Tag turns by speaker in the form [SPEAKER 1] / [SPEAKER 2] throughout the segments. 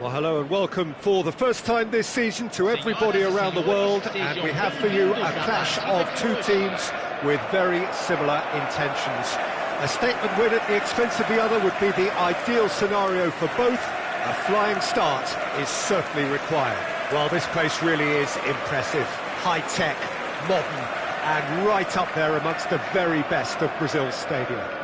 [SPEAKER 1] Well, hello and welcome for the first time this season to everybody around the world, and we have for you a clash of two teams with very similar intentions. A statement win at the expense of the other would be the ideal scenario for both. A flying start is certainly required. Well, this place really is impressive. High-tech, modern, and right up there amongst the very best of Brazil's stadia.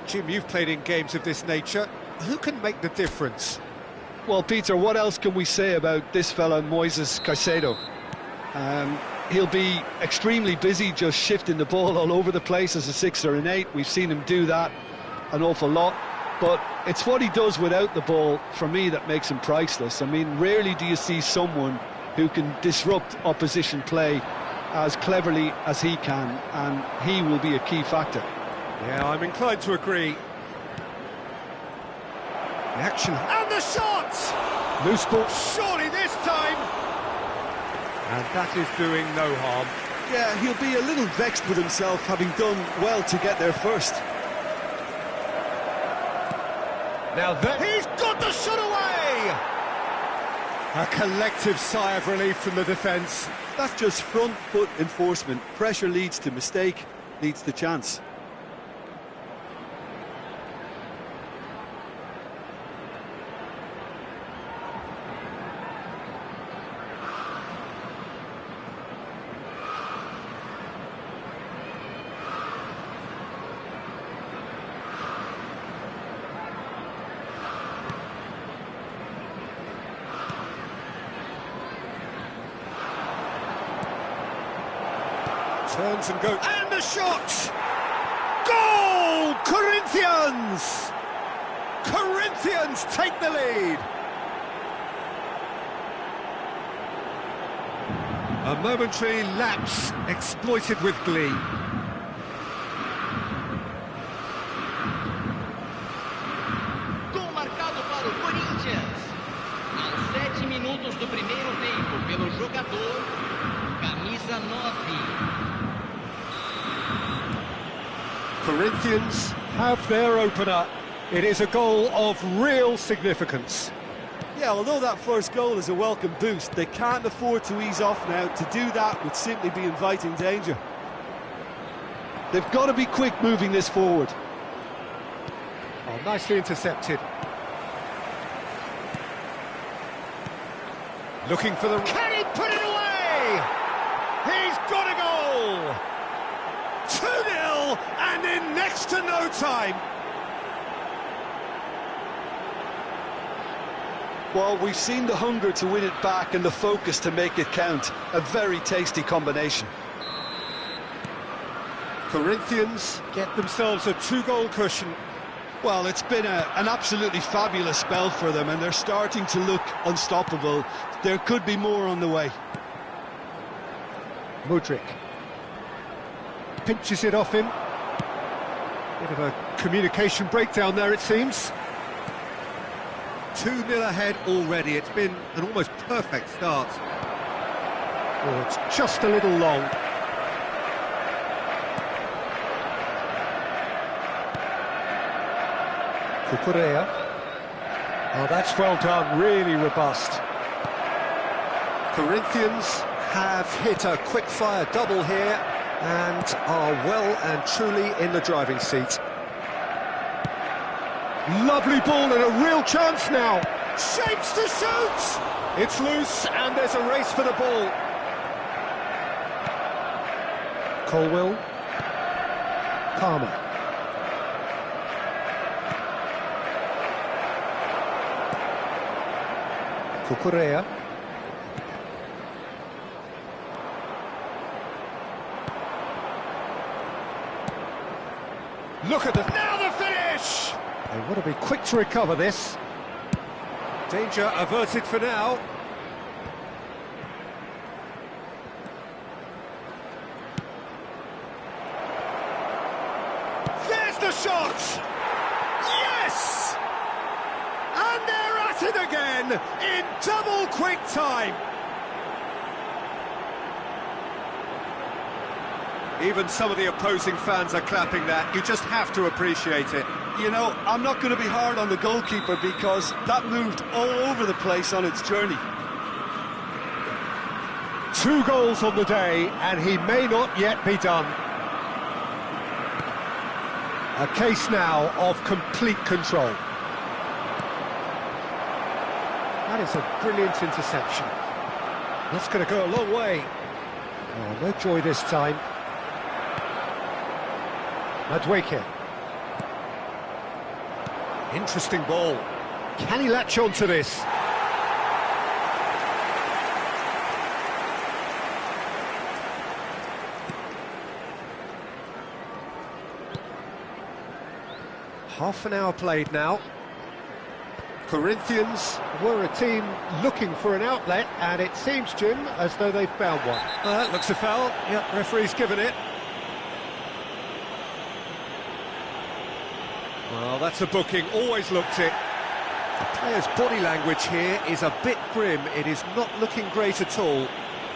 [SPEAKER 1] Jim, you've played in games of this nature. Who can make the difference?
[SPEAKER 2] Well, Peter, what else can we say about this fella, Moises Caicedo? He'll be extremely busy just shifting the ball all over the place as a 6 or an 8. We've seen him do that an awful lot. But it's what he does without the ball, for me, that makes him priceless. I mean, rarely do you see someone who can disrupt opposition play as cleverly as he can, and he will be a key factor.
[SPEAKER 1] Yeah, I'm inclined to agree. The action, and the shot! Loose ball, surely this time! And that is doing no harm.
[SPEAKER 2] Yeah, he'll be a little vexed with himself, having done well to get there first.
[SPEAKER 1] Now he's got the shot away! A collective sigh of relief from the defence.
[SPEAKER 2] That's just front foot enforcement. Pressure leads to mistake, leads to chance.
[SPEAKER 1] Turns and goes, and the shot! Goal! Corinthians! Corinthians take the lead! A momentary lapse exploited with glee.
[SPEAKER 3] Gol marcado para o Corinthians. Aos 7 minutos do primeiro tempo pelo jogador, camisa 9.
[SPEAKER 1] Corinthians have their opener. It is a goal of real significance.
[SPEAKER 2] Yeah, although that first goal is a welcome boost, they can't afford to ease off now. To do that would simply be inviting danger. They've got to be quick moving this forward.
[SPEAKER 1] Oh, nicely intercepted. Looking for the... Can he put it away? He's got a goal! 2-0, and in next to no time.
[SPEAKER 2] Well, we've seen the hunger to win it back and the focus to make it count. A very tasty combination.
[SPEAKER 1] Corinthians get themselves a 2-goal cushion.
[SPEAKER 2] Well, it's been an absolutely fabulous spell for them, and they're starting to look unstoppable. There could be more on the way.
[SPEAKER 1] Mudryk pinches it off him. Bit of a communication breakdown there, it seems. 2-0 ahead already. It's been an almost perfect start. Oh, it's just a little long. Cucurella. Oh, that's well done, really robust. Corinthians have hit a quick-fire double here and are well and truly in the driving seat. Lovely ball and a real chance now. Shapes to shoot! It's loose and there's a race for the ball. Colwill. Palmer. Cucurella. Look at the... Now the finish! They want to be quick to recover this. Danger averted for now. There's the shot! Yes! And they're at it again in double quick time. Even some of the opposing fans are clapping that. You just have to appreciate it.
[SPEAKER 2] You know, I'm not going to be hard on the goalkeeper because that moved all over the place on its journey.
[SPEAKER 1] 2 goals on the day, and he may not yet be done. A case now of complete control. That is a brilliant interception. That's going to go a long way. Oh, no joy this time. Madweke. Interesting ball. Can he latch on to this? Half an hour played now. Corinthians were a team looking for an outlet, and it seems, Jim, as though they've found one. That looks a foul. Yep, referee's given it. Well, that's a booking, always looked it. The player's body language here is a bit grim. It is not looking great at all.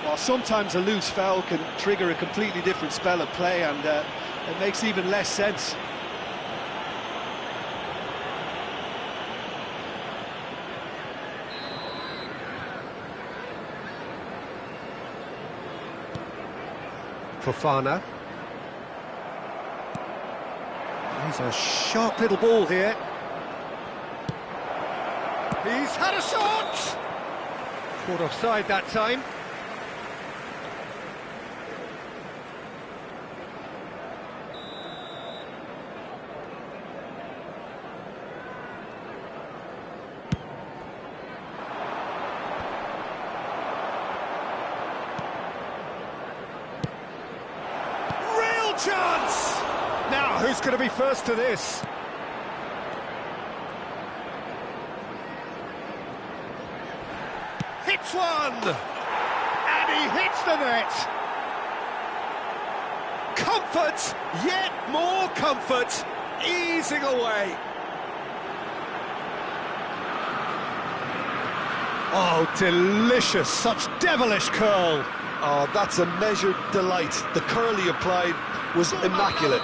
[SPEAKER 2] Well, sometimes a loose foul can trigger a completely different spell of play, and it makes even less sense.
[SPEAKER 1] Fofana. He's a sharp little ball here. He's had a shot! Caught offside that time. Real chance! Now, who's going to be first to this? Hits one! And he hits the net! Comfort, yet more comfort, easing away. Oh, delicious, such devilish curl.
[SPEAKER 2] Oh, that's a measured delight. The curl he applied was immaculate.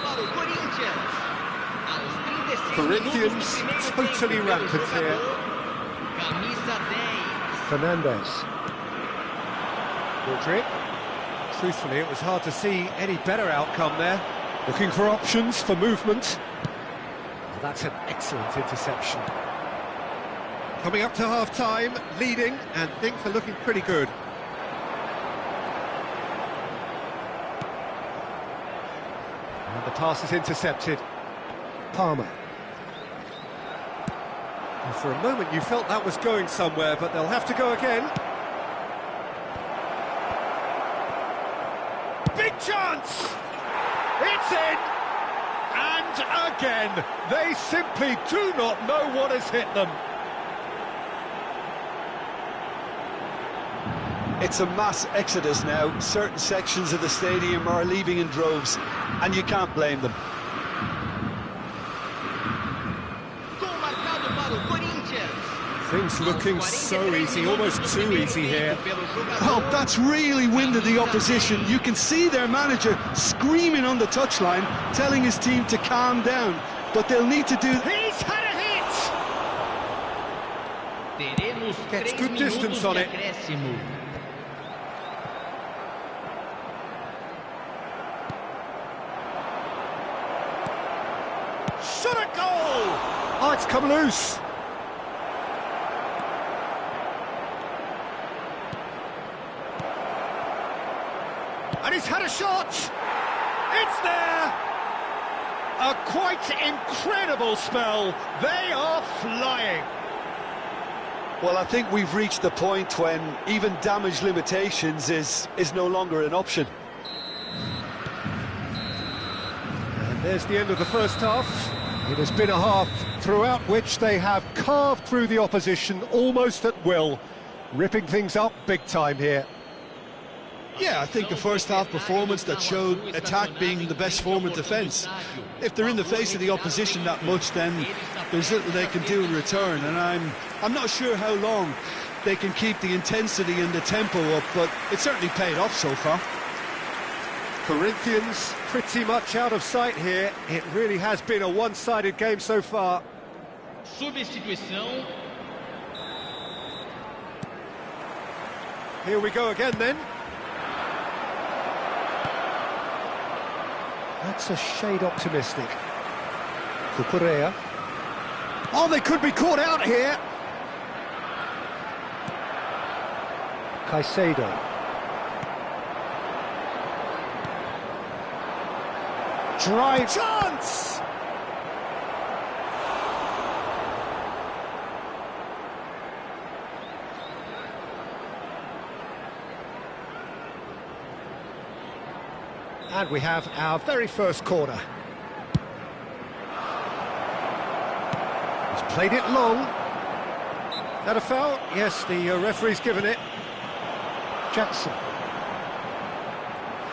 [SPEAKER 1] Corinthians totally rampant here. Fernandez. Rodrick. Truthfully, it was hard to see any better outcome there. Looking for options for movement. Well, that's an excellent interception. Coming up to half-time, leading, and things are looking pretty good. And the pass is intercepted. Palmer. And for a moment you felt that was going somewhere, but they'll have to go again. Big chance! It's in! And again, they simply do not know what has hit them.
[SPEAKER 2] It's a mass exodus now. Certain sections of the stadium are leaving in droves, and you can't blame them.
[SPEAKER 1] Things looking so easy, almost too easy here.
[SPEAKER 2] Oh, that's really winded the opposition. You can see their manager screaming on the touchline, telling his team to calm down. But they'll need to do...
[SPEAKER 1] He's had a hit! Gets good distance on it. Shot a goal! Oh, it's come loose. And he's had a shot! It's there! A quite incredible spell. They are flying.
[SPEAKER 2] Well, I think we've reached the point when even damage limitations is no longer an option.
[SPEAKER 1] And there's the end of the first half. It has been a half throughout which they have carved through the opposition almost at will, ripping things up big time here.
[SPEAKER 2] Yeah, I think a first-half performance that showed attack being the best form of defence. If they're in the face of the opposition that much, then there's little they can do in return, and I'm not sure how long they can keep the intensity and the tempo up, but it certainly paid off so far.
[SPEAKER 1] Corinthians pretty much out of sight here. It really has been a one-sided game so far.
[SPEAKER 3] Substituição.
[SPEAKER 1] Here we go again then. That's a shade optimistic. Cucurella. Oh, they could be caught out here. Caicedo. Drive chance! And we have our very first corner. He's played it long. That a foul? Yes, the referee's given it. Jackson.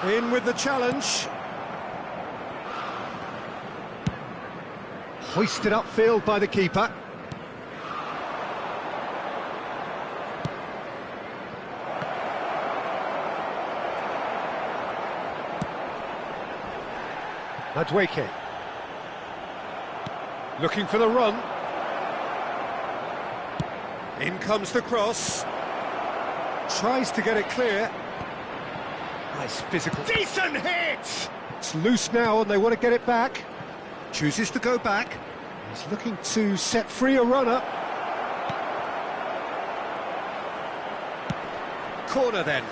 [SPEAKER 1] In with the challenge. Hoisted upfield by the keeper. Madueke. Looking for the run. In comes the cross. Tries to get it clear. Nice physical. Decent hit! It's loose now and they want to get it back. Chooses to go back. He's looking to set free a runner. Corner then.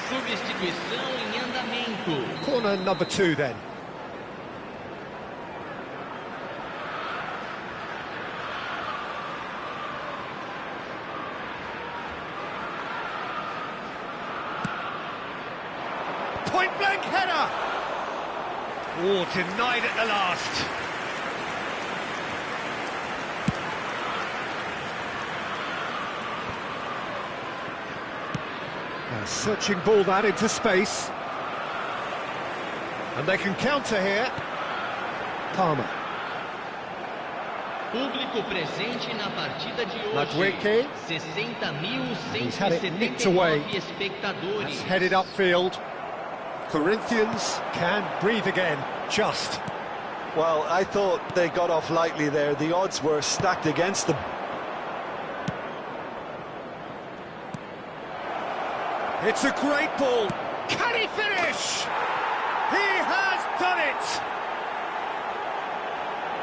[SPEAKER 3] Substituição em andamento.
[SPEAKER 1] Corner number 2 then. Point blank header. Oh, denied at the last. A searching ball that into space. And they can counter here. Palmer.
[SPEAKER 3] Público presente na partida de hoje.
[SPEAKER 1] Madueke.
[SPEAKER 3] 60.179 espectadores.
[SPEAKER 1] That's headed upfield. Corinthians can breathe again, just.
[SPEAKER 2] Well, I thought they got off lightly there. The odds were stacked against them.
[SPEAKER 1] It's a great ball. Can he finish? He has done it!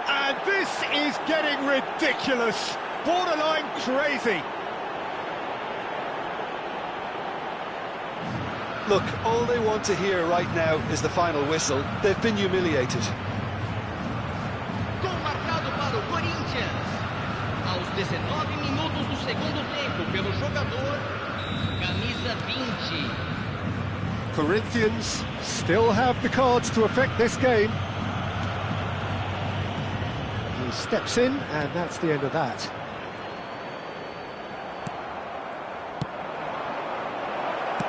[SPEAKER 1] And this is getting ridiculous. Borderline crazy.
[SPEAKER 2] Look, all they want to hear right now is the final whistle. They've been humiliated.
[SPEAKER 3] Gol marcado para o Corinthians. Aos 19 minutos do segundo tempo pelo jogador camisa 20.
[SPEAKER 1] Corinthians still have the cards to affect this game. He steps in, and that's the end of that.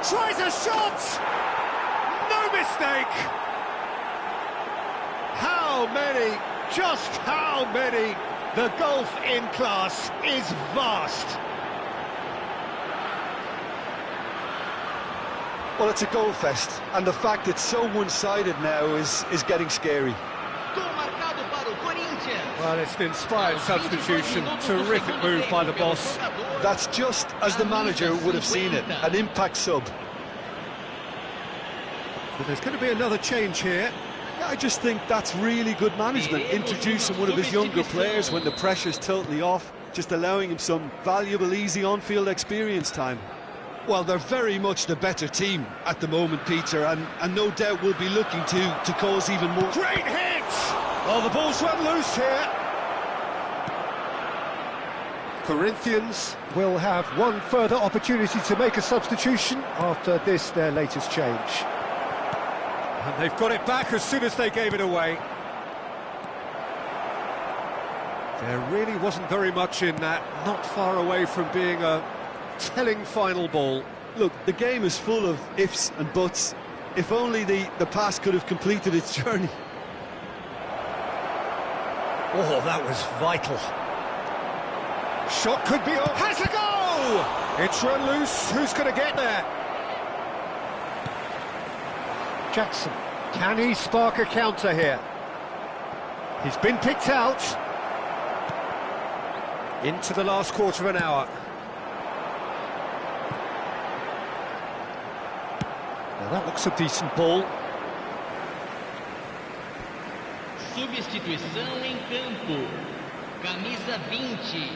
[SPEAKER 1] Tries a shot! No mistake! How many, just how many? The gulf in class is vast.
[SPEAKER 2] Well, it's a goal fest, and the fact it's so one-sided now is getting scary.
[SPEAKER 3] Gol marcado para o Corinthians.
[SPEAKER 1] Well, it's an inspired substitution. Terrific move by the boss.
[SPEAKER 2] That's just as the manager would have seen it, an impact sub.
[SPEAKER 1] But there's going to be another change here.
[SPEAKER 2] I just think that's really good management, introducing one of his younger players when the pressure's totally off, just allowing him some valuable, easy on-field experience time. Well, they're very much the better team at the moment, Peter, and no doubt will be looking to cause even more.
[SPEAKER 1] Great hit! Oh, the ball's run loose here. Corinthians will have one further opportunity to make a substitution after this, their latest change. And they've got it back as soon as they gave it away. There really wasn't very much in that, not far away from being a telling final ball.
[SPEAKER 2] Look, the game is full of ifs and buts. If only the pass could have completed its journey.
[SPEAKER 1] Oh, that was vital. Shot could be on. Has a go! It's run loose. Who's going to get there? Jackson. Can he spark a counter here? He's been picked out. Into the last quarter of an hour. Now that looks a decent ball.
[SPEAKER 3] Substituição em campo. Camisa 20.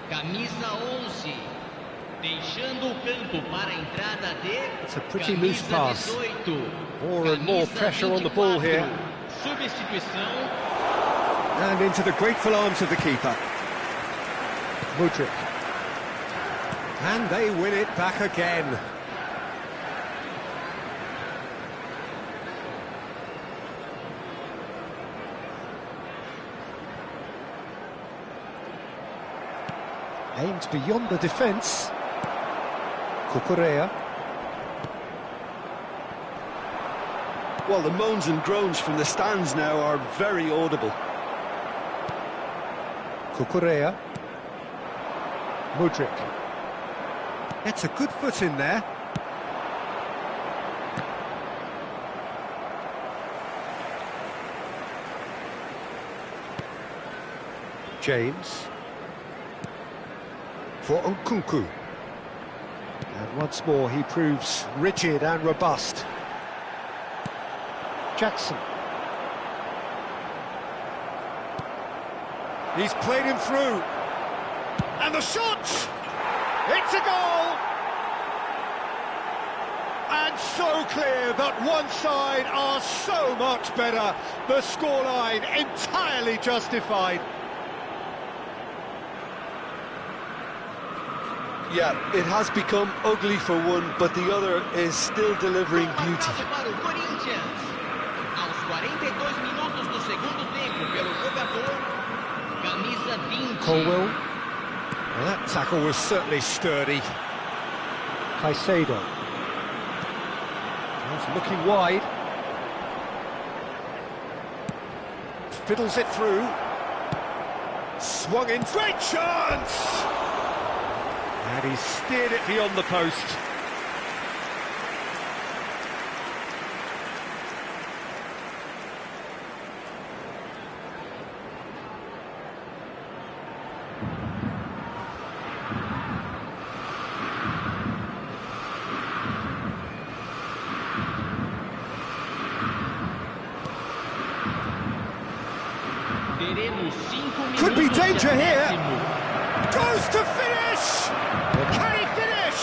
[SPEAKER 3] Camisa 11. Deixando o campo para a entrada de
[SPEAKER 1] It's a pretty loose pass.
[SPEAKER 3] 18.
[SPEAKER 1] More and more pressure on the ball here.
[SPEAKER 3] Substituição.
[SPEAKER 1] And into the grateful arms of the keeper. Mudryk. And they win it back again. Aimed beyond the defence. Cucurella.
[SPEAKER 2] Well, the moans and groans from the stands now are very audible.
[SPEAKER 1] Cucurella. Mudryk. It's a good foot in there. James. For Nkunku. And once more he proves rigid and robust. Jackson. He's played him through. And the shot! It's a goal! And so clear that one side are so much better. The scoreline entirely justified.
[SPEAKER 2] Yeah, it has become ugly for one, but the other is still delivering beauty.
[SPEAKER 3] Para o Corinthians. Aos 42 minutos do segundo tempo pelo jogador camisa 20.
[SPEAKER 1] Colwell. Well, that tackle was certainly sturdy. Caicedo. He's looking wide. Fiddles it through. Swung in. Great chance! And he steered it beyond the post. Could be danger here. Goes to finish! Can he finish?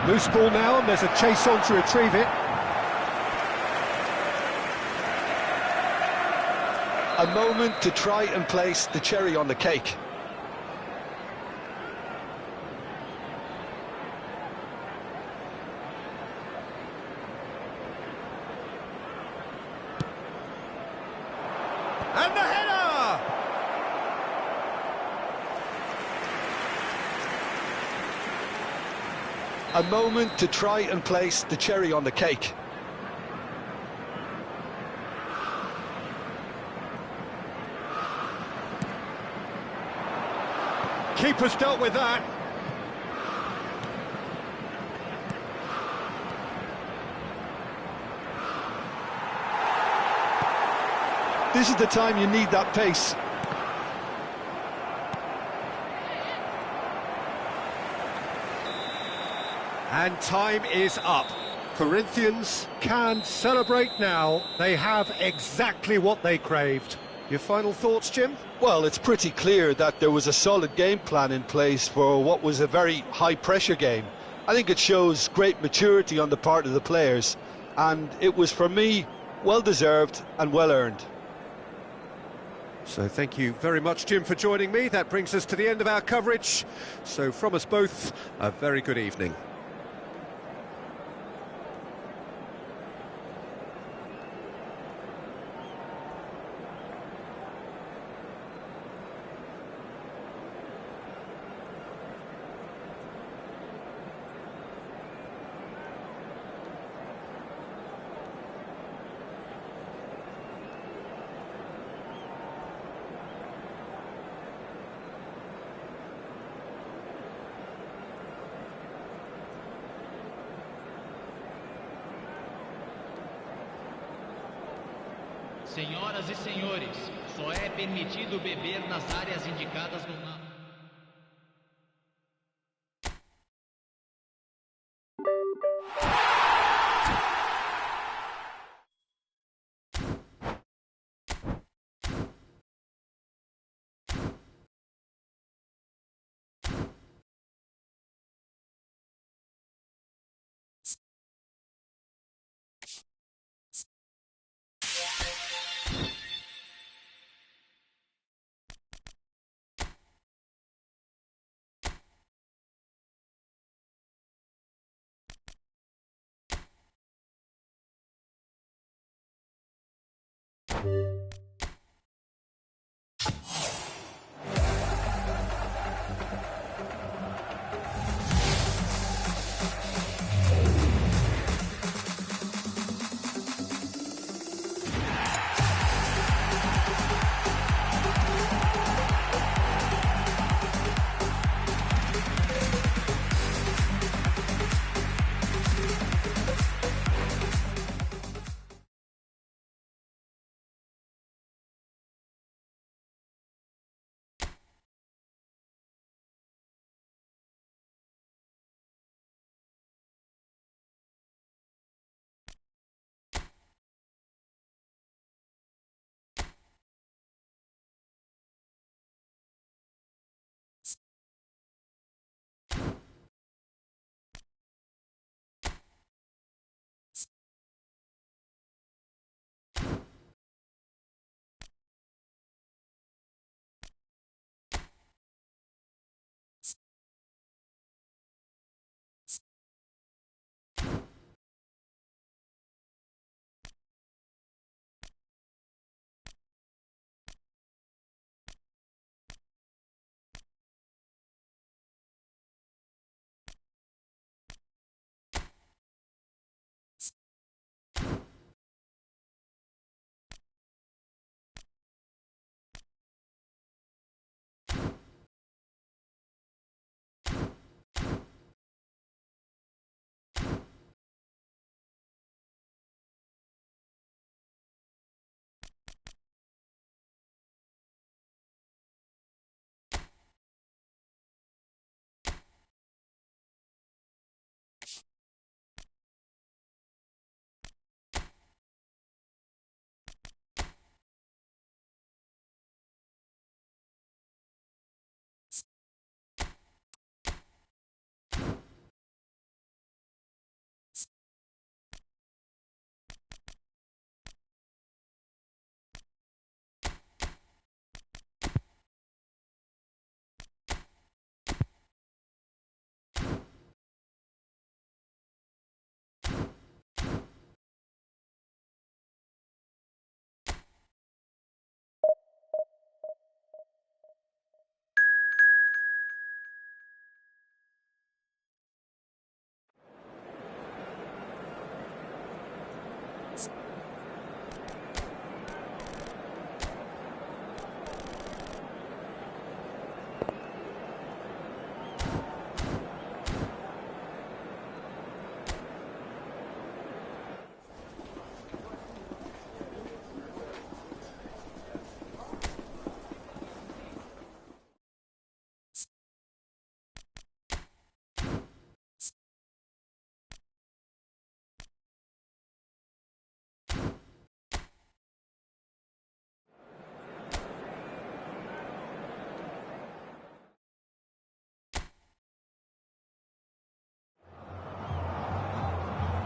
[SPEAKER 1] Loose ball now, and there's a chase on to retrieve it.
[SPEAKER 2] A moment to try and place the cherry on the cake.
[SPEAKER 1] And the header!
[SPEAKER 2] A moment to try and place the cherry on the cake.
[SPEAKER 1] Keeper's dealt with that.
[SPEAKER 2] This is the time you need that pace.
[SPEAKER 1] And time is up. Corinthians can celebrate now. They have exactly what they craved. Your final thoughts, Jim?
[SPEAKER 2] Well, it's pretty clear that there was a solid game plan in place for what was a very high-pressure game. I think it shows great maturity on the part of the players, and it was, for me, well-deserved and well-earned.
[SPEAKER 1] So thank you very much, Jim, for joining me. That brings us to the end of our coverage. So from us both, a very good evening.
[SPEAKER 3] Senhoras e senhores, só é permitido beber nas áreas indicadas no mapa.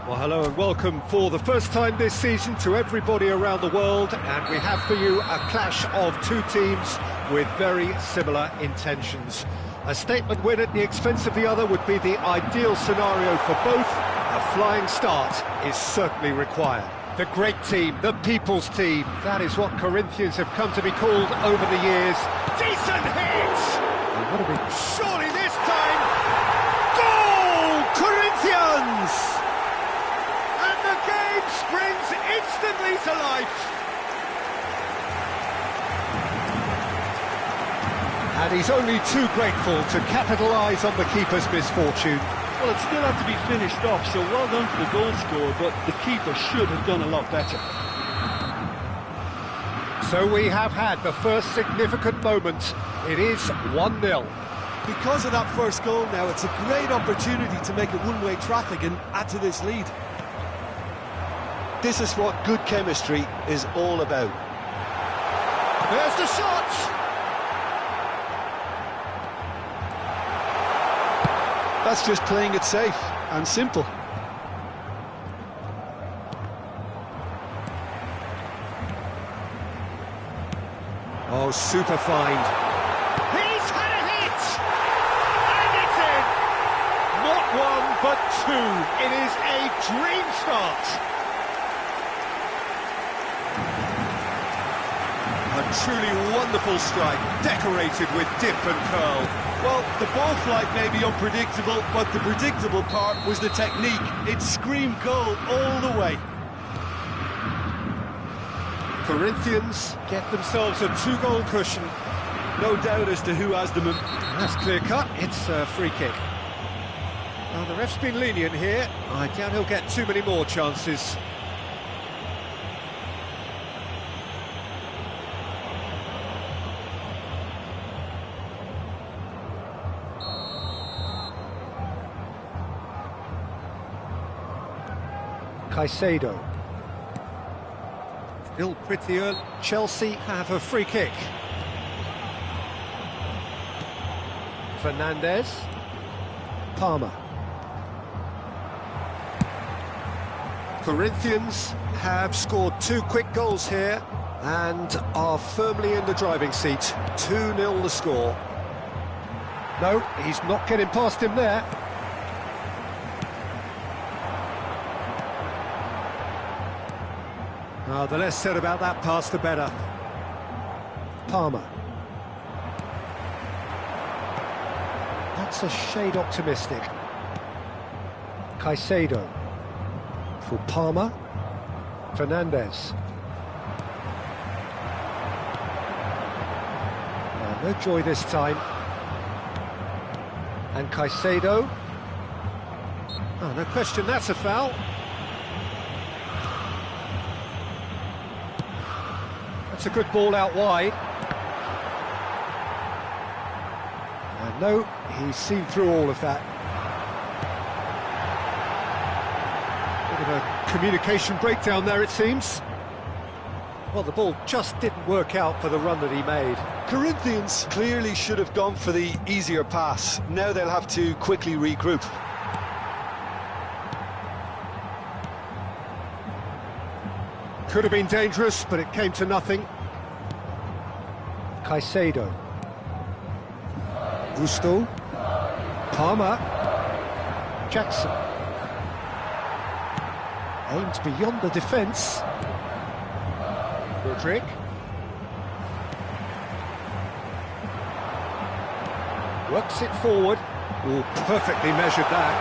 [SPEAKER 1] Well, hello and welcome for the first time this season to everybody around the world, and we have for you a clash of two teams with very similar intentions. A statement win at the expense of the other would be the ideal scenario for both. A flying start is certainly required. The great team, the people's team, that is what Corinthians have come to be called over the years. Decent hit! Surely this time, goal! Corinthians! The game springs instantly to life. And he's only too grateful to capitalise on the keeper's misfortune.
[SPEAKER 2] Well, it still had to be finished off, so well done for the goal scorer, but the keeper should have done a lot better.
[SPEAKER 1] So we have had the first significant moment. It is 1-0.
[SPEAKER 2] Because of that first goal now, it's a great opportunity to make it one-way traffic and add to this lead. This is what good chemistry is all about.
[SPEAKER 1] There's the shot!
[SPEAKER 2] That's just playing it safe and simple.
[SPEAKER 1] Oh, super find. He's had a hit! And it's in! Not one, but two. It is a dream start. A truly wonderful strike, decorated with dip and curl.
[SPEAKER 2] Well, the ball flight may be unpredictable, but the predictable part was the technique. It screamed goal all the way.
[SPEAKER 1] Corinthians get themselves a 2-goal cushion.
[SPEAKER 2] No doubt as to who has them.
[SPEAKER 1] That's clear cut. It's a free kick. Now, the ref's been lenient here. I doubt he'll get too many more chances. Caicedo. Still pretty early. Chelsea have a free kick. Fernandez. Palmer. Corinthians have scored 2 quick goals here and are firmly in the driving seat. 2-0 the score. No, he's not getting past him there. The less said about that pass, the better. Palmer. That's a shade optimistic. Caicedo. For Palmer. Fernandez. No joy this time. And Caicedo. Oh, no question, that's a foul. That's a good ball out wide. And no, he's seen through all of that. Bit of a communication breakdown there, it seems. Well, the ball just didn't work out for the run that he made.
[SPEAKER 2] Corinthians clearly should have gone for the easier pass. Now they'll have to quickly regroup.
[SPEAKER 1] Could have been dangerous, but it came to nothing. Caicedo. Gusto. Palmer. Jackson. Aimed beyond the defence. Rodrick. Works it forward. Oh, perfectly measured that.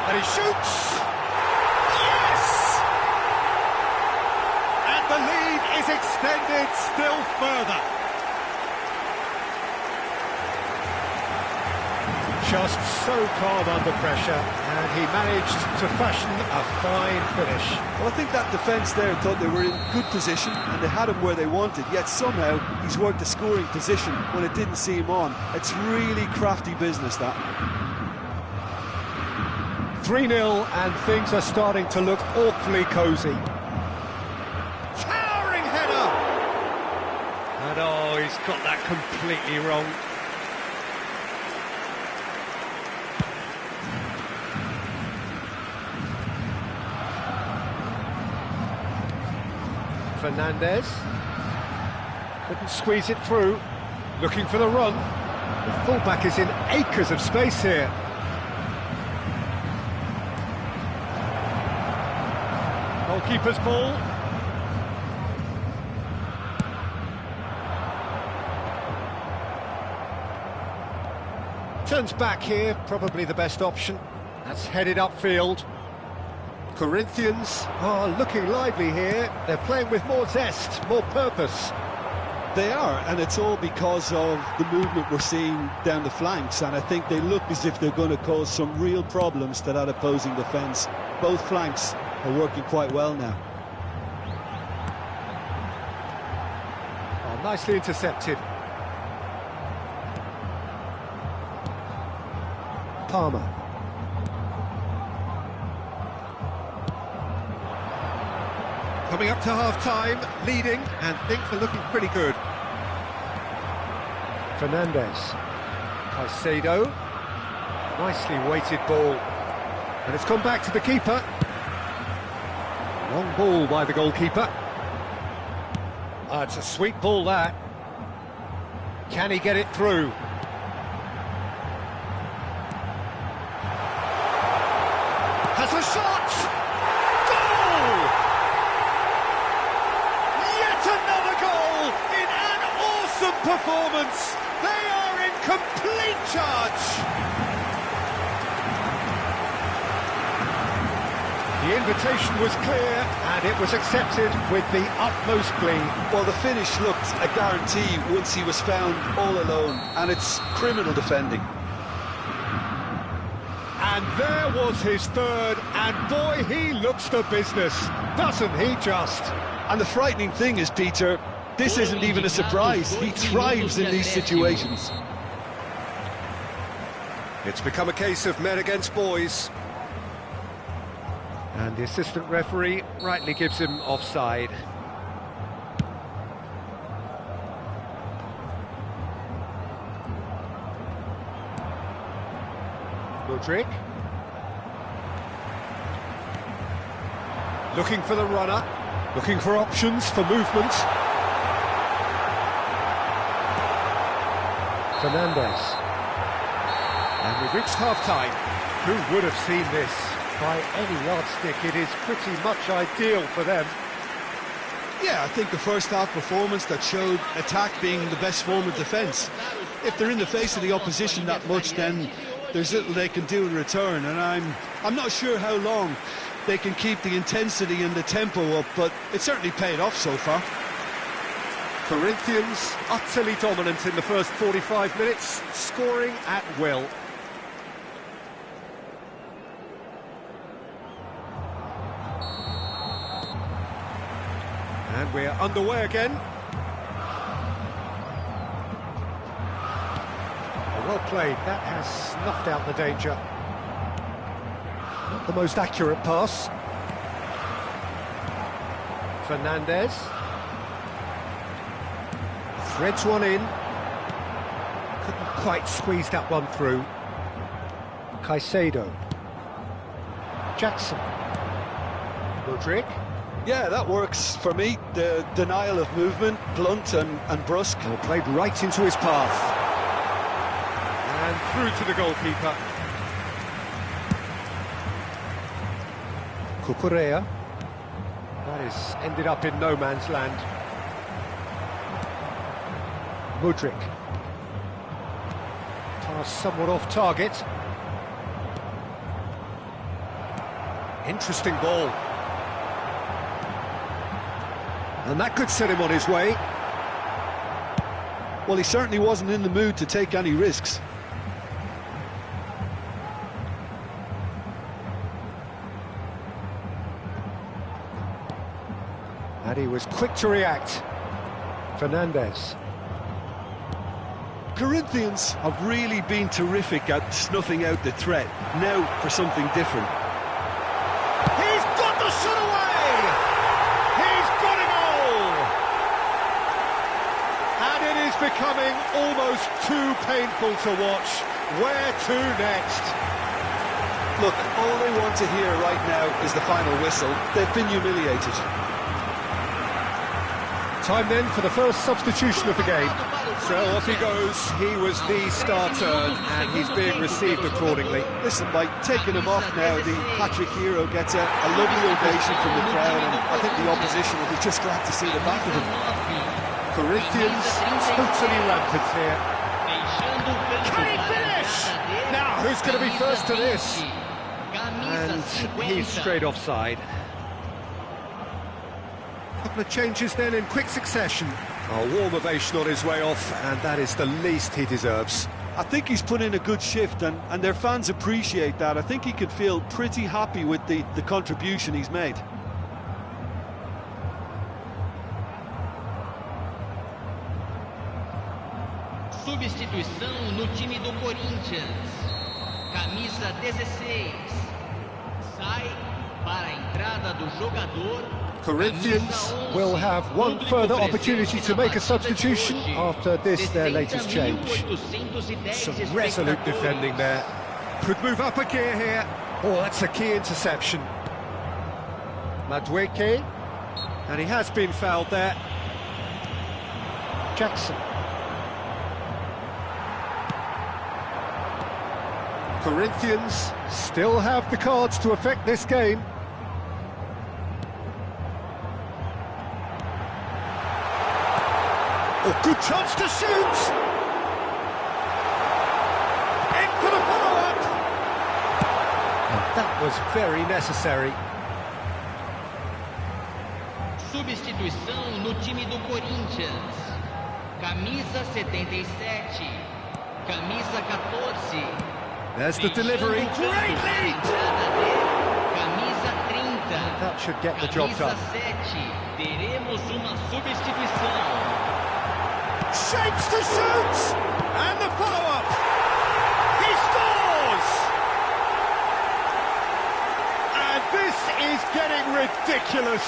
[SPEAKER 1] And he shoots! The lead is extended still further. Just so calm under pressure, and he managed to fashion a fine finish.
[SPEAKER 2] Well, I think that defence there thought they were in good position, and they had him where they wanted, yet somehow he's worked the scoring position when it didn't seem on. It's really crafty business, that.
[SPEAKER 1] 3-0, and things are starting to look awfully cosy. And oh, he's got that completely wrong. Fernandez. Couldn't squeeze it through. Looking for the run. The fullback is in acres of space here. Goalkeeper's ball. Turns back here, probably the best option. That's headed upfield. Corinthians are looking lively here. They're playing with more zest, more purpose.
[SPEAKER 2] They are, and it's all because of the movement we're seeing down the flanks, and I think they look as if they're going to cause some real problems to that opposing defence. Both flanks are working quite well now.
[SPEAKER 1] Nicely intercepted. Palmer. Coming up to half-time, leading, and things are looking pretty good. Fernandez. Caicedo. Nicely weighted ball. And it's gone back to the keeper. Long ball by the goalkeeper. It's a sweet ball, that. Can he get it through? Has a shot! Goal! Yet another goal in an awesome performance! They are in complete charge! The invitation was clear, and it was accepted with the utmost glee.
[SPEAKER 2] Well, the finish looked a guarantee once he was found all alone, and it's criminal defending.
[SPEAKER 1] And there was his third, and boy, he looks the business, doesn't he just?
[SPEAKER 2] And the frightening thing is, Peter, this isn't even a surprise. He thrives in these situations.
[SPEAKER 1] It's become a case of men against boys. And the assistant referee rightly gives him offside. Mudryk. Looking for the runner, looking for options for movement. Fernandez. And we've reached half-time. Who would have seen this? By any yardstick, it is pretty much ideal for them.
[SPEAKER 2] Yeah, I think the first half performance that showed attack being the best form of defence. If they're in the face of the opposition that much, then there's little they can do in return, and I'm not sure how long they can keep the intensity and the tempo up, but it certainly paid off so far.
[SPEAKER 1] Corinthians utterly dominant in the first 45 minutes, scoring at will. And we're underway again. Well played, that has snuffed out the danger. Not the most accurate pass. Fernandez. Threads one in. Couldn't quite squeeze that one through. Caicedo. Jackson. Mudryk.
[SPEAKER 2] Yeah, that works for me. The denial of movement, blunt and brusque.
[SPEAKER 1] Well, played right into his path. And through to the goalkeeper. Cucurella. That is ended up in no man's land. Mudryk. Pass somewhat off target. Interesting ball. And that could set him on his way.
[SPEAKER 2] Well, he certainly wasn't in the mood to take any risks.
[SPEAKER 1] And he was quick to react. Fernandez.
[SPEAKER 2] Corinthians have really been terrific at snuffing out the threat. Now for something different.
[SPEAKER 1] He's got the shot away! He's got it all! And it is becoming almost too painful to watch. Where to next?
[SPEAKER 2] Look, all they want to hear right now is the final whistle. They've been humiliated.
[SPEAKER 1] Time then for the first substitution of the game. So off he goes. He was the starter and he's being received accordingly.
[SPEAKER 2] Listen, by taking him off now, the hat-trick hero gets a lovely ovation from the crowd, and I think the opposition will be just glad to see the back of him.
[SPEAKER 1] Corinthians totally rampant here. Can he finish? Now, who's going to be first to this? And he's straight offside. Couple of changes then in quick succession. A warm ovation on his way off, and that is the least he deserves.
[SPEAKER 2] I think he's put in a good shift, and their fans appreciate that. I think he can feel pretty happy with the contribution he's made.
[SPEAKER 3] substituição no time do Corinthians. Camisa 16. Sai para a entrada do jogador.
[SPEAKER 1] Corinthians will have one further opportunity to make a substitution after this, their latest change. Some resolute defending there. Could move up a gear here. Oh, that's a key interception. Madueke. And he has been fouled there. Jackson. Corinthians still have the cards to affect this game. Oh, good chance to shoot! In for the follow-up! And that was very necessary.
[SPEAKER 3] Substituição no time do Corinthians. Camisa 77. Camisa 14.
[SPEAKER 1] There's the delivery. Great lead!
[SPEAKER 3] Camisa 30.
[SPEAKER 1] That should get the job done.
[SPEAKER 3] Camisa 7. Teremos uma substituição.
[SPEAKER 1] Shapes to shoot! And the follow-up! He scores! And this is getting ridiculous.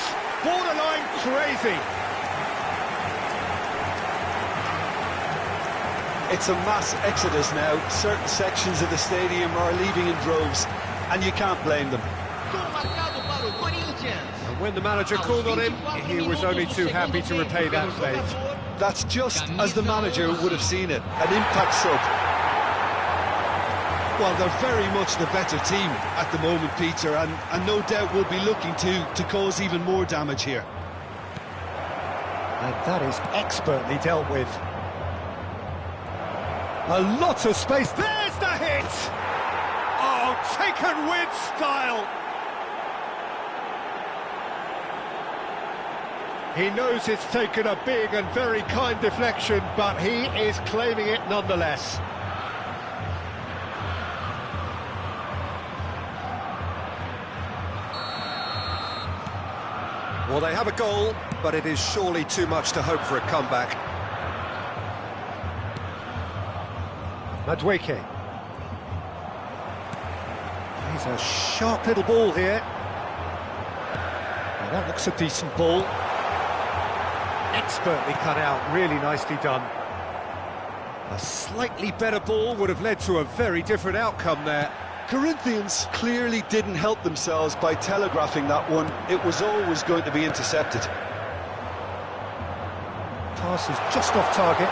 [SPEAKER 1] Borderline crazy.
[SPEAKER 2] It's a mass exodus now. Certain sections of the stadium are leaving in droves, and you can't blame them.
[SPEAKER 1] And when the manager called on him, he was only too happy to repay that faith.
[SPEAKER 2] That's just as the manager would have seen it, an impact sub. Well, they're very much the better team at the moment, Peter, and no doubt will be looking to cause even more damage here.
[SPEAKER 1] And that is expertly dealt with. A lot of space. There's the hit! Oh, taken with style. He knows it's taken a big and very kind deflection, but he is claiming it nonetheless. Well, they have a goal, but it is surely too much to hope for a comeback. Madueke. He's a sharp little ball here. Now that looks a decent ball. Expertly cut out, really nicely done. A slightly better ball would have led to a very different outcome there.
[SPEAKER 2] Corinthians clearly didn't help themselves by telegraphing that one. It was always going to be intercepted.
[SPEAKER 1] Pass is just off target.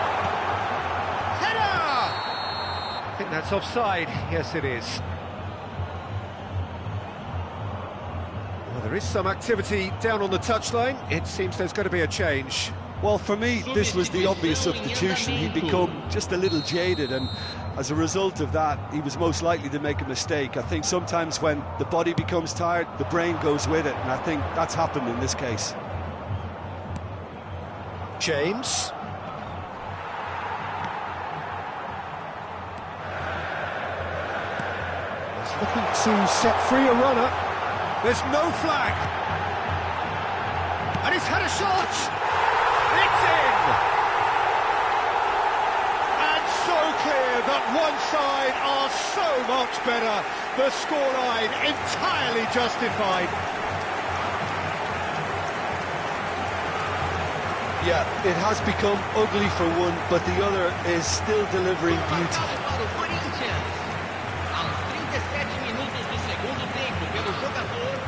[SPEAKER 1] Header! I think that's offside. Yes, it is. Well, there is some activity down on the touchline. It seems there's going to be a change.
[SPEAKER 2] Well, for me, this was the obvious substitution. He'd become just a little jaded, and as a result of that, he was most likely to make a mistake. I think sometimes when the body becomes tired, the brain goes with it, and I think that's happened in this case.
[SPEAKER 1] James. He's looking to set free a runner. There's no flag. And he's had a shot. It's in! And so clear that one side are so much better. The scoreline entirely justified.
[SPEAKER 2] Yeah, it has become ugly for one, but the other is still delivering beauty.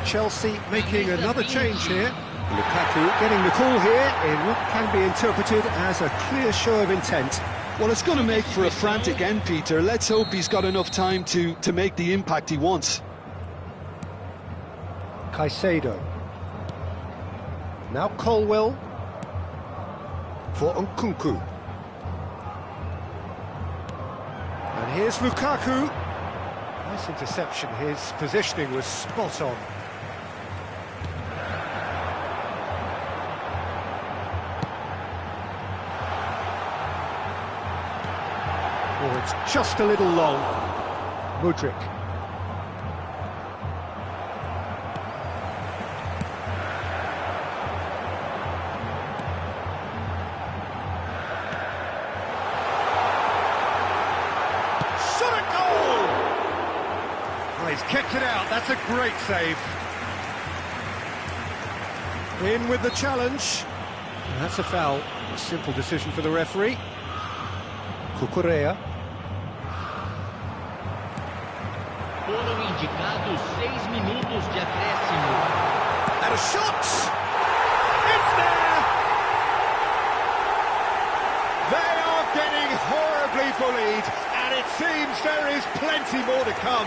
[SPEAKER 1] Chelsea making another change here. Lukaku getting the call here in what can be interpreted as a clear show of intent.
[SPEAKER 2] Well, it's going to make for a frantic end, Peter. Let's hope he's got enough time to make the impact he wants.
[SPEAKER 1] Caicedo. Now Colwell. For Nkunku. And here's Lukaku. Nice interception. His positioning was spot on. Oh, it's just a little long. Mudryk. he's kept it out. That's a great save. In with the challenge. That's a foul. A simple decision for the referee. Cucurella.
[SPEAKER 3] Foram indicados 6 minutos de acréscimo.
[SPEAKER 1] And a shot! It's there! They are getting horribly bullied, and it seems there is plenty more to come.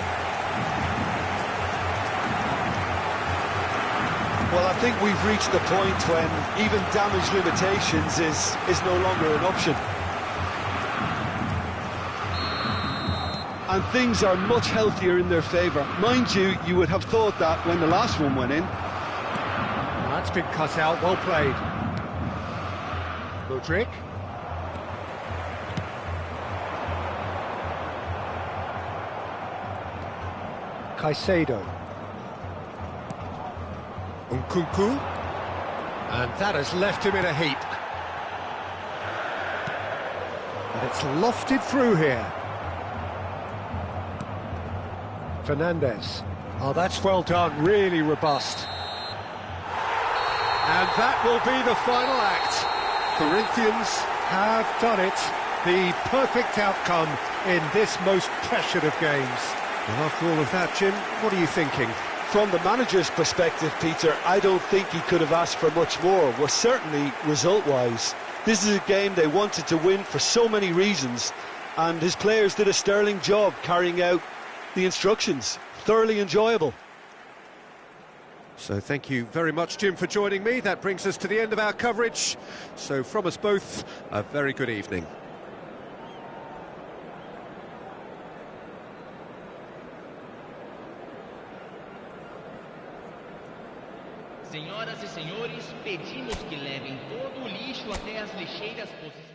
[SPEAKER 2] Well, I think we've reached the point when even damage limitations is no longer an option. And things are much healthier in their favour. Mind you, you would have thought that when the last one went in.
[SPEAKER 1] That's been cut out, well played. Modric. Caicedo. Nkunku. And that has left him in a heap. And it's lofted through here. Fernandez. Oh, that's well done, really robust. And that will be the final act. Corinthians have done it. The perfect outcome in this most pressured of games. And after all of that, Jim, what are you thinking?
[SPEAKER 2] From the manager's perspective, Peter, I don't think he could have asked for much more. Well, certainly result-wise. This is a game they wanted to win for so many reasons, and his players did a sterling job carrying out the instructions. Thoroughly enjoyable.
[SPEAKER 1] So thank you very much, Jim, for joining me. That brings us to the end of our coverage. So from us both, a very good evening.
[SPEAKER 3] Senhoras e senhores, pedimos que levem todo o lixo até as lixeiras posicionadas.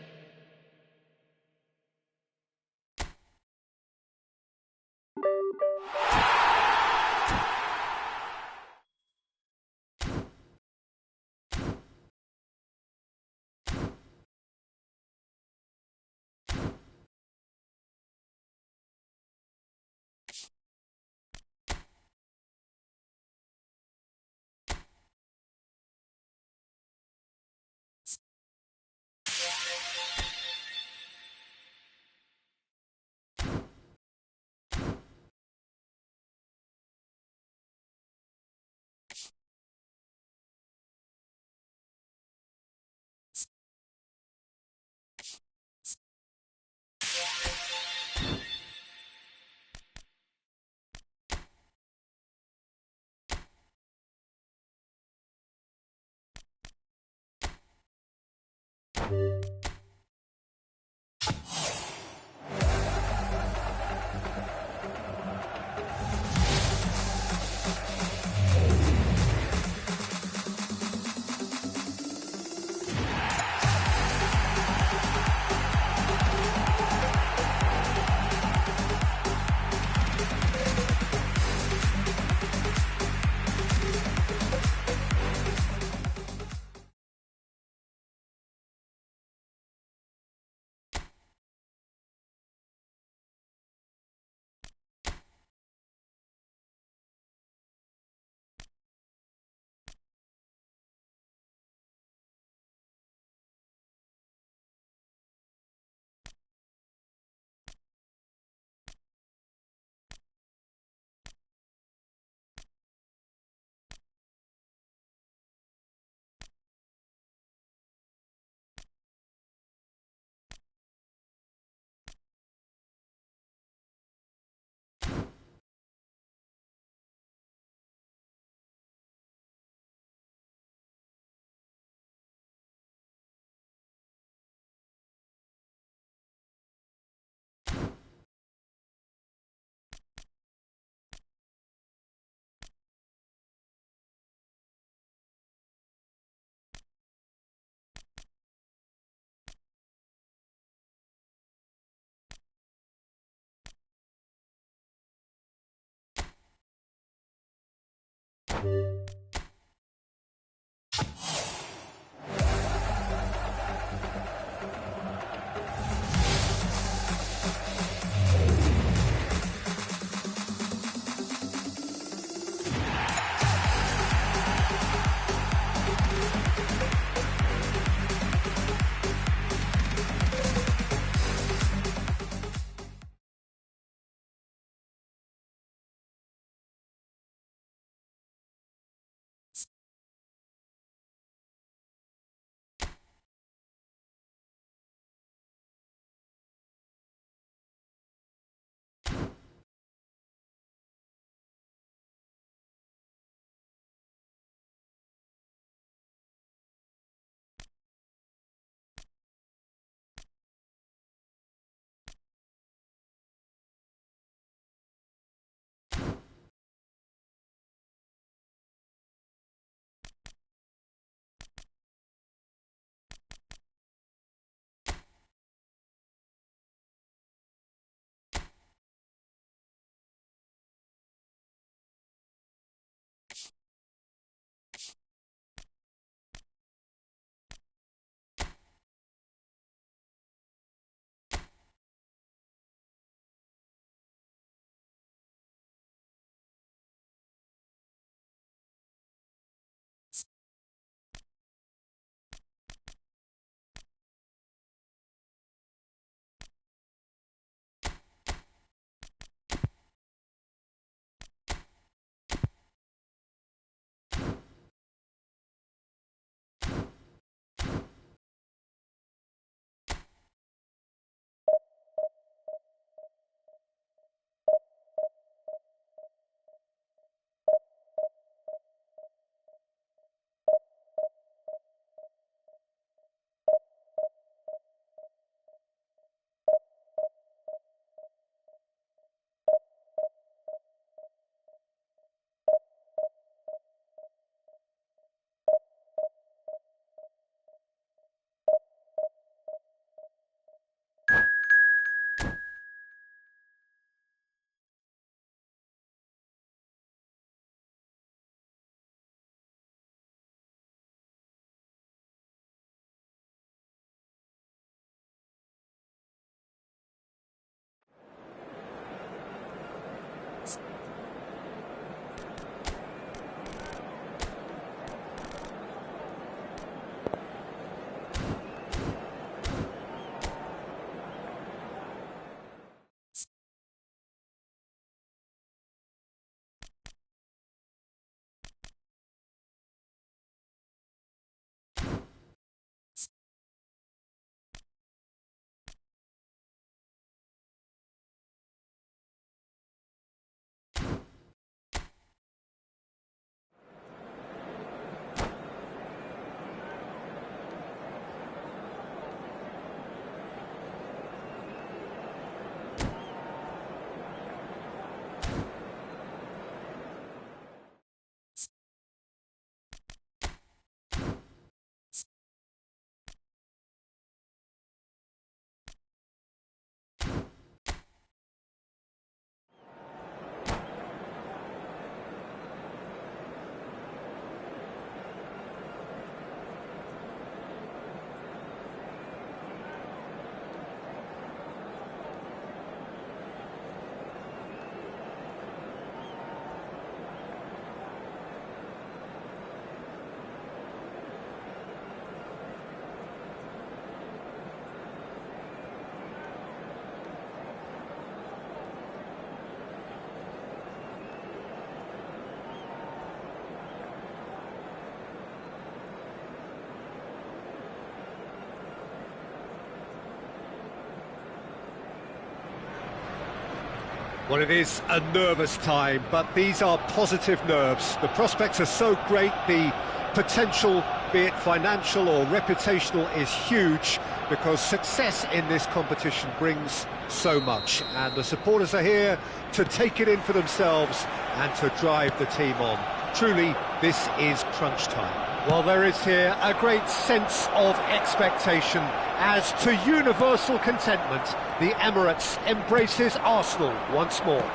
[SPEAKER 1] Well, it is a nervous time, but these are positive nerves. The prospects are so great, the potential, be it financial or reputational, is huge, because success in this competition brings so much, and the supporters are here to take it in for themselves and to drive the team on. Truly, this is crunch time. Well, there is here a great sense of expectation as, to universal contentment, the Emirates embraces Arsenal once more.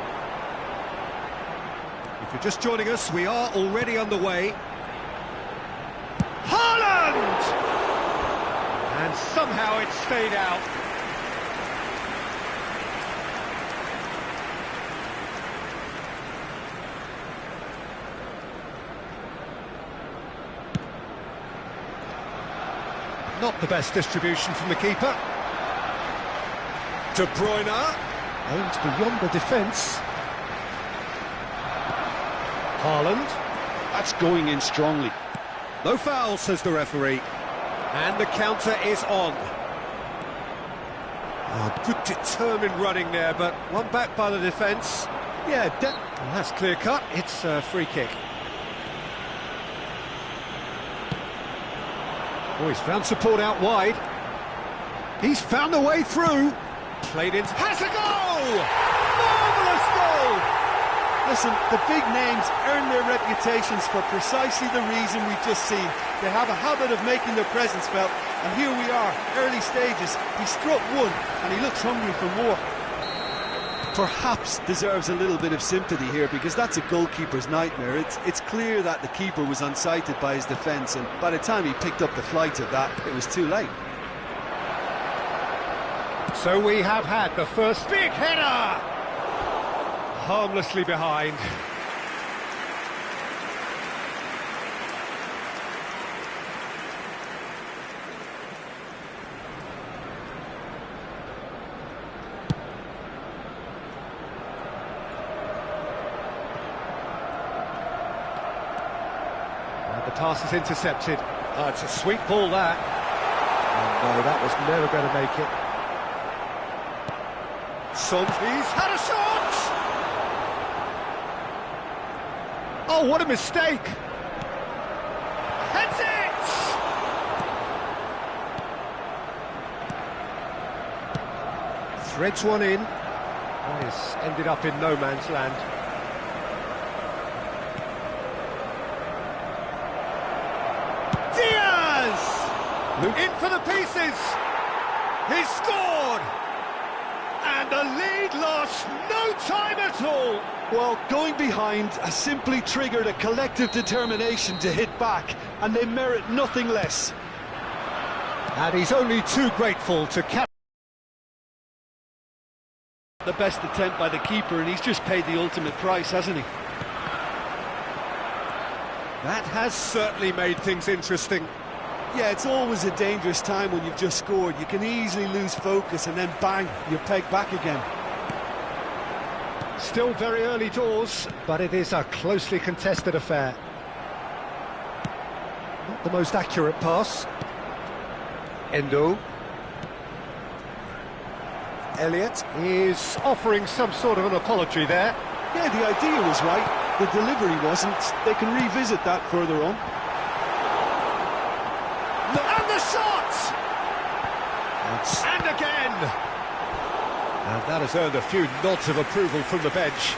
[SPEAKER 1] If you're just joining us, we are already underway. Haaland! And somehow it stayed out. Not the best distribution from the keeper. De Bruyne aims beyond the defence. Haaland.
[SPEAKER 2] That's going in strongly.
[SPEAKER 1] No foul, says the referee. And the counter is on. Oh, good determined running there, but one back by the defence. Yeah, that's clear cut. It's a free kick. Oh, he's found support out wide. He's found a way through. Played into... Has a goal! Marvellous goal!
[SPEAKER 4] Listen, the big names earn their reputations for precisely the reason we've just seen. They have a habit of making their presence felt, and here we are, early stages. He struck one, and he looks hungry for more. Perhaps deserves a little bit of sympathy here, because that's a goalkeeper's nightmare. It's clear that the keeper was unsighted by his defence, and by the time he picked up the flight of that, it was too late.
[SPEAKER 1] So we have had the first big header! Harmlessly behind. The pass is intercepted. Oh, it's a sweet ball, that. Oh, no, that was never going to make it. Son, he's had a shot! Oh, what a mistake! Heads it! Threads one in. Oh, he's ended up in no man's land. In for the pieces! He's scored! And the lead lost no time at all!
[SPEAKER 4] Well, going behind has simply triggered a collective determination to hit back, and they merit nothing less.
[SPEAKER 1] And he's only too grateful to catch
[SPEAKER 4] the best attempt by the keeper, and he's just paid the ultimate price, hasn't he?
[SPEAKER 1] That has certainly made things interesting.
[SPEAKER 4] Yeah, it's always a dangerous time when you've just scored. You can easily lose focus and then bang, you're pegged back again.
[SPEAKER 1] Still very early doors, but it is a closely contested affair. Not the most accurate pass. Endo. Elliott is offering some sort of an apology there.
[SPEAKER 4] Yeah, the idea was right, the delivery wasn't. They can revisit that further on.
[SPEAKER 1] And the shot! And again! And that has earned a few nods of approval from the bench.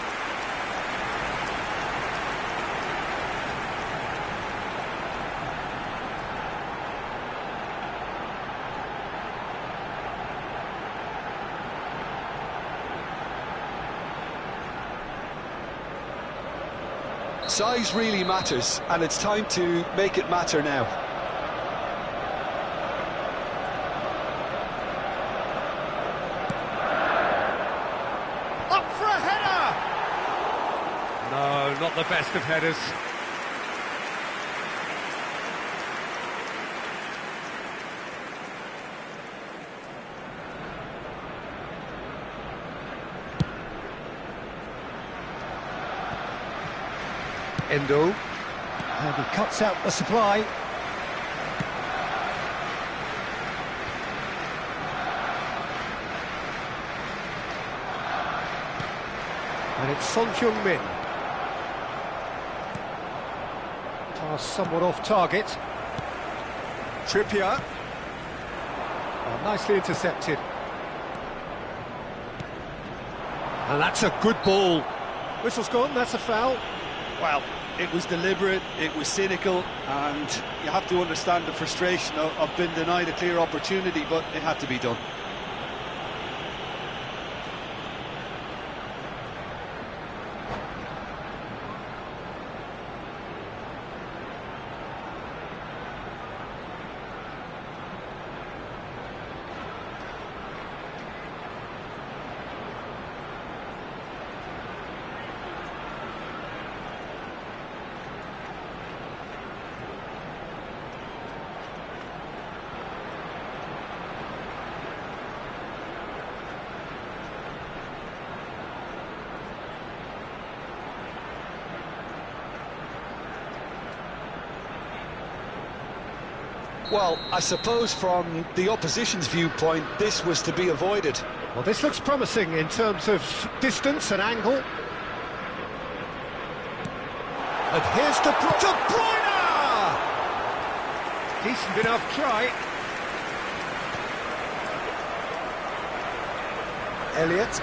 [SPEAKER 4] Size really matters, and it's time to make it matter now.
[SPEAKER 1] No, not the best of headers. Endo. And he cuts out the supply. It's Son Heung-min. Pass somewhat off target. Trippier. Oh, nicely intercepted. And that's a good ball. Whistle's gone, that's a foul.
[SPEAKER 4] Well, it was deliberate, it was cynical, and you have to understand the frustration of being denied a clear opportunity, but it had to be done.
[SPEAKER 2] Well, I suppose from the opposition's viewpoint, this was to be avoided.
[SPEAKER 1] Well, this looks promising in terms of distance and angle. And here's De Bruyne! Decent enough try. Elliott.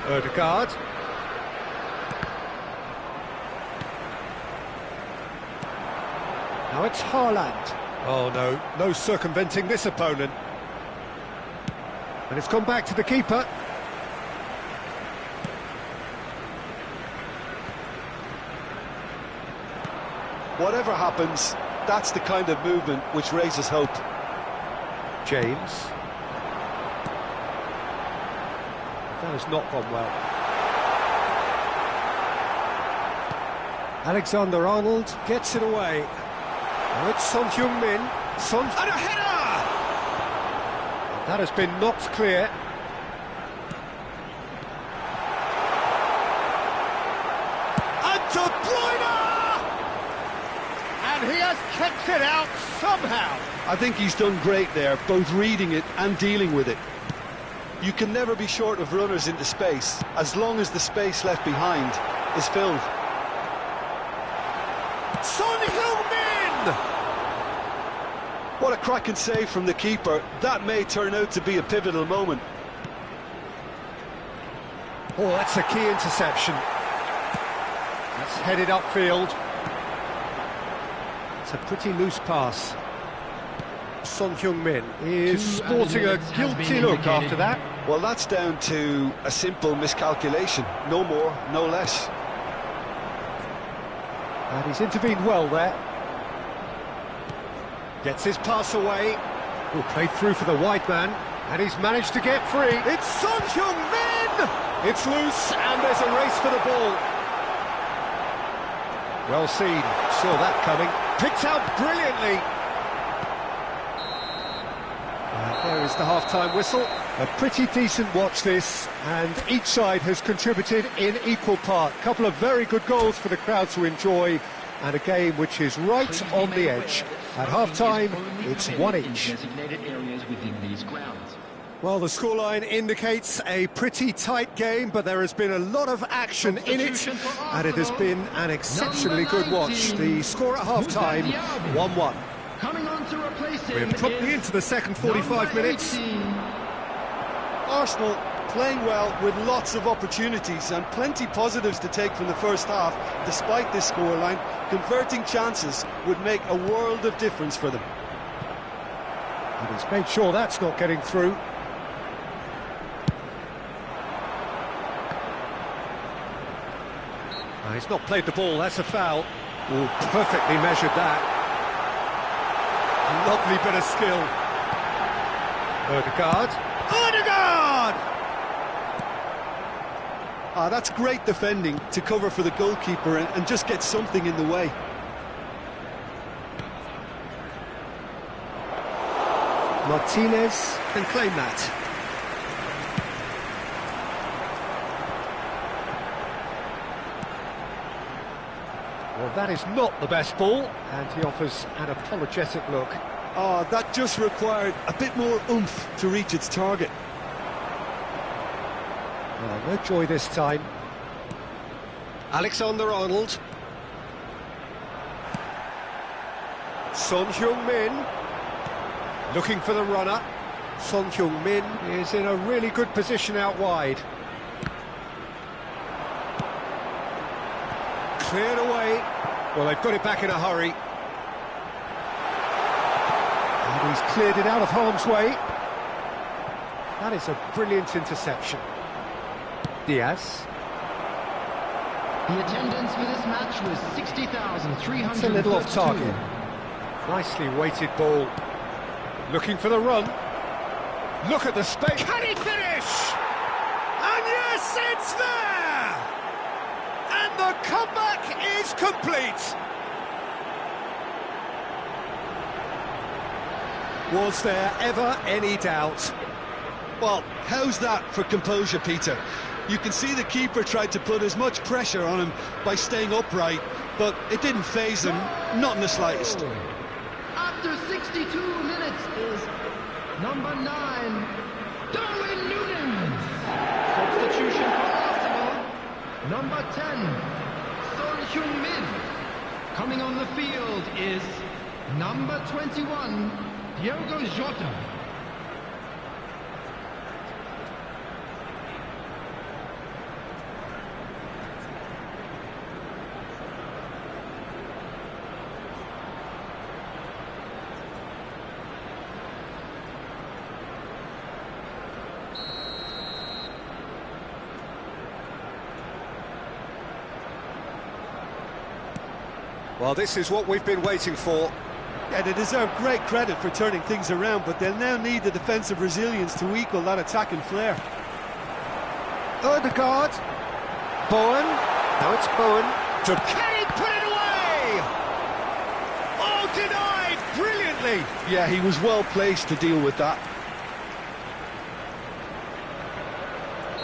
[SPEAKER 1] Odegaard. Now it's Haaland. Oh no, no circumventing this opponent. And it's gone back to the keeper.
[SPEAKER 2] Whatever happens, that's the kind of movement which raises hope.
[SPEAKER 1] James. That has not gone well. Alexander-Arnold gets it away. Now it's Son Heung-min. And a header! That has been knocked clear. And De Bruyne! And he has kept it out somehow.
[SPEAKER 2] I think he's done great there, both reading it and dealing with it. You can never be short of runners into space, as long as the space left behind is filled.
[SPEAKER 1] Son Heung-min!
[SPEAKER 2] What a cracking save from the keeper. That may turn out to be a pivotal moment.
[SPEAKER 1] Oh, that's a key interception. That's headed upfield. It's a pretty loose pass. Son Heung-min is sporting a guilty look after that.
[SPEAKER 2] Well, that's down to a simple miscalculation. No more, no less.
[SPEAKER 1] And he's intervened well there. Gets his pass away. Oh, played through for the wide man. And he's managed to get free. It's Son Heung-min! It's loose, and there's a race for the ball. Well seen. Saw that coming. Picked out brilliantly. And there is the half-time whistle. A pretty decent watch this, and each side has contributed in equal part. Couple of very good goals for the crowd to enjoy, and a game which is right on the edge. At half-time, it's one each. Well, the scoreline indicates a pretty tight game, but there has been a lot of action in it, and it has been an exceptionally good watch. The score at half-time, 1-1. We're promptly into the second 45 minutes.
[SPEAKER 4] Arsenal playing well with lots of opportunities and plenty positives to take from the first half. Despite this scoreline, converting chances would make a world of difference for them.
[SPEAKER 1] And he's made sure that's not getting through. He's not played the ball, that's a foul. Oh, perfectly measured that. Lovely bit of skill. Odegaard. Odegaard!
[SPEAKER 4] That's great defending to cover for the goalkeeper and just get something in the way.
[SPEAKER 1] Martinez can claim that. Well, that is not the best ball, and he offers an apologetic look.
[SPEAKER 4] That just required a bit more oomph to reach its target.
[SPEAKER 1] Well, no joy this time. Alexander-Arnold. Son Heung-min. Looking for the runner. Son Heung-min is in a really good position out wide. Cleared away. Well, they've got it back in a hurry. And he's cleared it out of harm's way. That is a brilliant interception. Diaz.
[SPEAKER 3] The attendance for this match was 60,332.
[SPEAKER 1] It's a little off target. Nicely weighted ball. Looking for the run. Look at the space. Can he finish? And yes, it's there! And the comeback is complete. Was there ever any doubt?
[SPEAKER 2] Well, how's that for composure, Peter? You can see the keeper tried to put as much pressure on him by staying upright, but it didn't faze him, not in the slightest.
[SPEAKER 3] After 62 minutes is number 9, Darwin Núñez. Substitution for Arsenal, number 10, Son Heung-min. Coming on the field is number 21, Diogo Jota.
[SPEAKER 1] Well, this is what we've been waiting for.
[SPEAKER 4] Yeah, they deserve great credit for turning things around, but they'll now need the defensive resilience to equal that attacking flair.
[SPEAKER 1] Odegaard. Bowen. Now it's Bowen. Can he put it away? Oh, denied brilliantly.
[SPEAKER 2] Yeah, he was well placed to deal with that.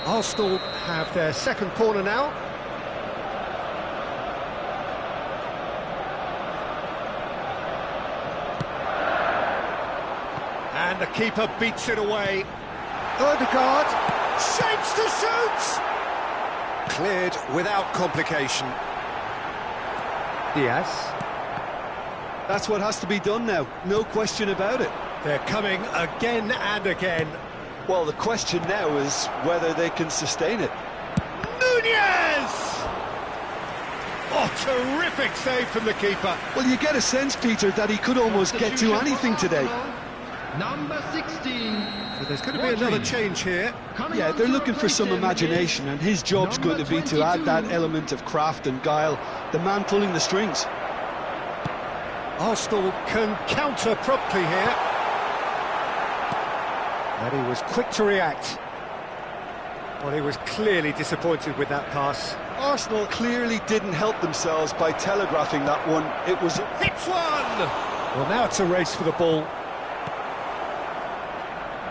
[SPEAKER 1] Arsenal have their second corner now. And the keeper beats it away. Odegaard shapes to shoot. Cleared without complication. Diaz.
[SPEAKER 2] That's what has to be done now, no question about it.
[SPEAKER 1] They're coming again and again.
[SPEAKER 2] Well, the question now is whether they can sustain it.
[SPEAKER 1] Núñez! Oh, terrific save from the keeper.
[SPEAKER 2] Well, you get a sense, Peter, that he could almost get to anything today.
[SPEAKER 3] Number 16.
[SPEAKER 1] So there's going to be another change here.
[SPEAKER 2] Yeah, they're looking for some imagination, and his job's going to be to add that element of craft and guile, the man pulling the strings.
[SPEAKER 1] Arsenal can counter promptly here. And he was quick to react. Well, he was clearly disappointed with that pass.
[SPEAKER 2] Arsenal clearly didn't help themselves by telegraphing that one. It was...
[SPEAKER 1] Hits one! Well, now it's a race for the ball.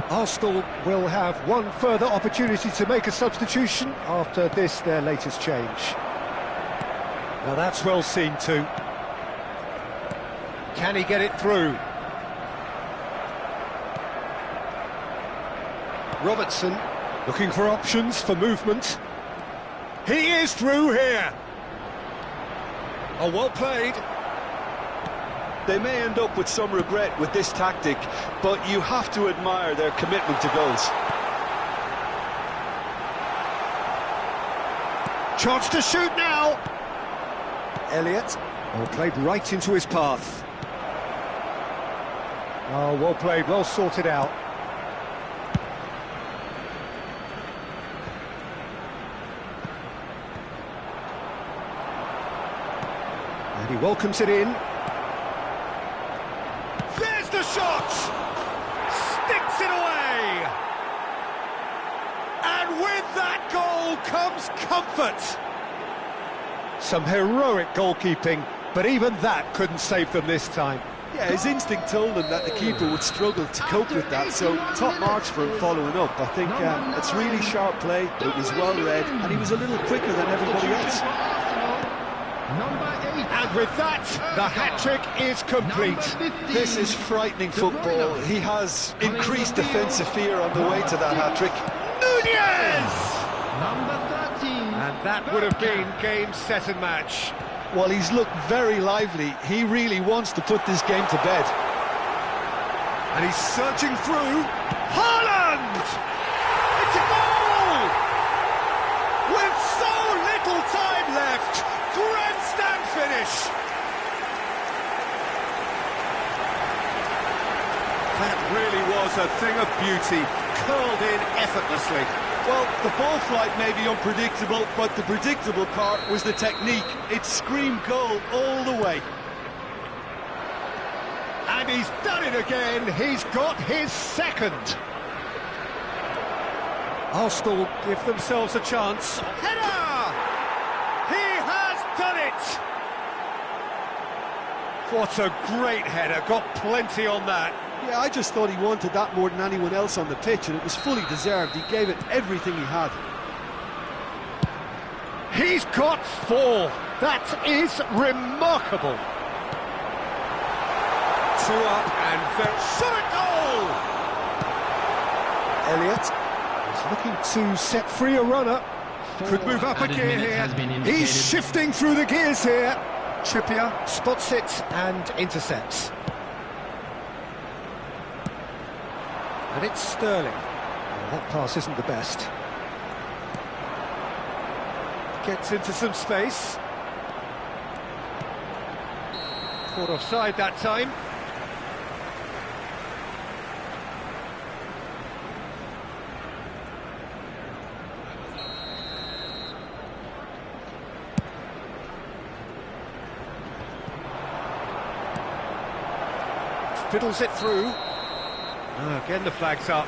[SPEAKER 1] Arsenal will have one further opportunity to make a substitution after this, their latest change. Now that's well seen too. Can he get it through? Robertson looking for options for movement. He is through here. Oh, well played.
[SPEAKER 2] They may end up with some regret with this tactic, but you have to admire their commitment to goals.
[SPEAKER 1] Chance to shoot now. Elliott, well played right into his path. Oh, well played, well sorted out. And he welcomes it in. There's the shot! Sticks it away! And with that goal comes comfort. Some heroic goalkeeping, but even that couldn't save them this time.
[SPEAKER 4] Yeah, his instinct told him that the keeper would struggle to cope with that, so top marks for him following up. I think it's really sharp play, it was well read, and he was a little quicker than everybody else.
[SPEAKER 1] And with that, the hat-trick is complete.
[SPEAKER 2] This is frightening football. He has increased defensive fear on the way to that hat-trick.
[SPEAKER 1] Núñez! And that would have been game, set and match.
[SPEAKER 2] Well, he's looked very lively. He really wants to put this game to bed.
[SPEAKER 1] And he's surging through. Haaland! It's a goal! With so little time left, grandstand finish. That really was a thing of beauty, curled in effortlessly.
[SPEAKER 4] Well, the ball flight may be unpredictable, but the predictable part was the technique. It screamed goal all the way.
[SPEAKER 1] And he's done it again. He's got his second. Arsenal give themselves a chance. Header! He has done it! What a great header. Got plenty on that.
[SPEAKER 4] Yeah, I just thought he wanted that more than anyone else on the pitch, and it was fully deserved. He gave it everything he had.
[SPEAKER 1] He's got 4. That is remarkable. 2 up and very shot goal! Elliott is looking to set free a runner. Could move up a gear here. He's shifting through the gears here. Trippier spots it and intercepts. And it's Sterling. Well, that pass isn't the best. Gets into some space. Caught offside that time. Fiddles it through. Again the flag's up.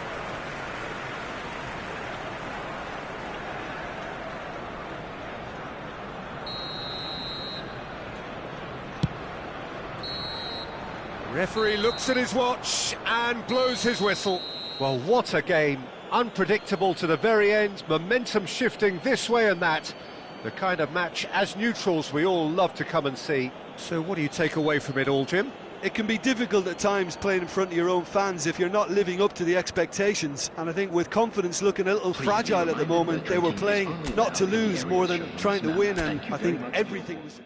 [SPEAKER 1] Referee looks at his watch and blows his whistle. Well, what a game. Unpredictable to the very end, momentum shifting this way and that. The kind of match, as neutrals, we all love to come and see. So what do you take away from it all, Jim?
[SPEAKER 4] It can be difficult at times playing in front of your own fans if you're not living up to the expectations, and I think with confidence looking a little fragile at the moment, they were playing not to lose more than trying to win, and I think everything was...